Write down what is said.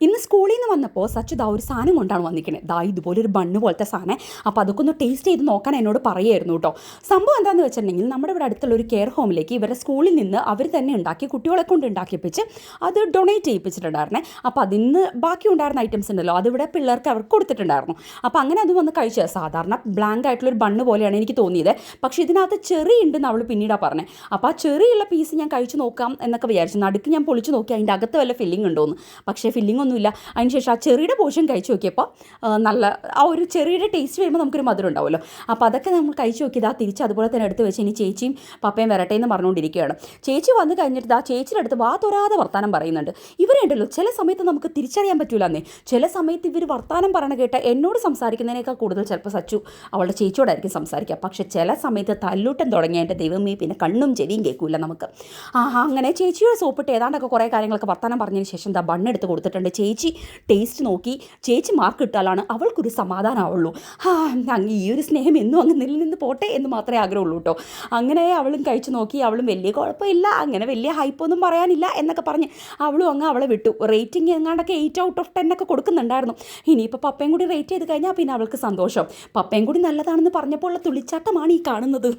ഇന്ന് സ്കൂളിൽ നിന്ന് വന്നപ്പോൾ സച്ചു ദാ ഒരു സാധനം കൊണ്ടാണ് വന്നിരിക്കുന്നത്. ദാ ഇതുപോലെ ഒരു ബണ്ണ് പോലത്തെ സാധനം. അപ്പോൾ അതൊക്കെ ഒന്ന് ടേസ്റ്റ് ചെയ്ത് നോക്കാൻ എന്നോട് പറയുമായിരുന്നു കേട്ടോ. സംഭവം എന്താണെന്ന് വെച്ചിട്ടുണ്ടെങ്കിൽ നമ്മുടെ ഇവിടെ അടുത്തുള്ള ഒരു കെയർ ഹോമിലേക്ക് ഇവരുടെ സ്കൂളിൽ നിന്ന് അവർ തന്നെ ഉണ്ടാക്കി കുട്ടികളെ കൊണ്ട് ഉണ്ടാക്കിപ്പിച്ച് അത് ഡൊണേറ്റ് ചെയ്യിപ്പിച്ചിട്ടുണ്ടായിരുന്നേ. അപ്പോൾ അതിന്ന് ബാക്കി ഉണ്ടായിരുന്ന ഐറ്റംസ് ഉണ്ടല്ലോ, അതിവിടെ പിള്ളേർക്ക് അവർക്ക് കൊടുത്തിട്ടുണ്ടായിരുന്നു. അപ്പോൾ അങ്ങനെ അത് വന്ന് കഴിച്ചത് സാധാരണ ബ്ലാങ്ക് ആയിട്ടുള്ളൊരു ബണ്ണ് പോലെയാണ് എനിക്ക് തോന്നിയത്. പക്ഷേ ഇതിനകത്ത് ചെറി ഉണ്ടെന്ന് അവൾ പിന്നീടാണ് പറഞ്ഞത്. അപ്പോൾ ആ ചെറിയുള്ള പീസ് ഞാൻ കഴിച്ച് നോക്കാം എന്നൊക്കെ വിചാരിച്ചു. നടുക്ക് ഞാൻ പൊളിച്ച് നോക്കി അതിൻ്റെ അകത്ത് വല്ല ഫില്ലിംഗ് ഉണ്ടോയെന്ന്. പക്ഷേ ഫില്ലിംഗ് ഒന്നുമില്ല. അതിനുശേഷം ആ ചെറിയുടെ പോർഷൻ കഴിച്ച് നോക്കിയപ്പോൾ നല്ല ആ ഒരു ചെറിയുടെ ടേസ്റ്റ് വരുമ്പോൾ നമുക്കൊരു മധുരം ഉണ്ടാവുമല്ലോ. അപ്പോൾ അതൊക്കെ നമ്മൾ കഴിച്ച് നോക്കിയത് ആ തിരിച്ച് അതുപോലെ തന്നെ എടുത്ത് വെച്ച് ഇനി ചേച്ചിയും പപ്പയും വരട്ടെ എന്ന് പറഞ്ഞുകൊണ്ടിരിക്കുകയാണ്. ചേച്ചി വന്ന് കഴിഞ്ഞിട്ട് ആ ചേച്ചിയുടെ അടുത്ത് വാ തൊരാതെ വർത്താനം പറയുന്നുണ്ട്. ഇവരുണ്ടല്ലോ ചില സമയത്ത് നമുക്ക് തിരിച്ചറിയാൻ പറ്റൂലെന്നേ. ചില സമയത്ത് ഇവർ വർത്താനം പറയണ കേട്ട് എന്നോട് സംസാരിക്കുന്നതിനേക്കാൾ കൂടുതൽ ചിലപ്പോൾ സച്ചു അവളുടെ ചേച്ചിയോടായിരിക്കും സംസാരിക്കുക. പക്ഷേ ചില സമയത്ത് തല്ലൂട്ടം തുടങ്ങിയ എൻ്റെ ദൈവമേ പിന്നെ കണ്ണും ചെവിയും കേൾക്കില്ല നമുക്ക്. അങ്ങനെ ചേച്ചിയുടെ സോപ്പിട്ട് ഏതാണ്ടൊക്കെ കുറേ കാര്യങ്ങളൊക്കെ വർത്താനം പറഞ്ഞതിന് ശേഷം എന്താ ബണ്ണെടുത്ത് കൊടുത്തിട്ടുണ്ട്. ചേച്ചി ടേസ്റ്റ് നോക്കി ചേച്ചി മാർക്ക് ഇട്ടാലാണ് അവൾക്കൊരു സമാധാനമാവുള്ളൂ. അങ്ങ് ഈ ഒരു സ്നേഹം എന്നും അങ്ങ് നിന്ന് പോട്ടെ എന്ന് മാത്രമേ ആഗ്രഹമുള്ളൂ കേട്ടോ. അങ്ങനെ അവളും കഴിച്ച് നോക്കി. അവളും വലിയ കുഴപ്പമില്ല, അങ്ങനെ വലിയ ഹൈപ്പൊന്നും പറയാനില്ല എന്നൊക്കെ പറഞ്ഞ് അവളും അങ്ങ് അവളെ വിട്ടു. റേറ്റിംഗ് എങ്ങാണ്ടൊക്കെ 8 out of 10 ഒക്കെ കൊടുക്കുന്നുണ്ടായിരുന്നു. ഇനിയിപ്പോൾ പപ്പയും കൂടി റേറ്റ് ചെയ്ത് കഴിഞ്ഞാൽ പിന്നെ അവൾക്ക് സന്തോഷം. പപ്പയും കൂടി നല്ലതാണെന്ന് പറഞ്ഞപ്പോൾ ഉള്ള തുള്ളിച്ചാട്ടമാണ് ഈ കാണുന്നത്.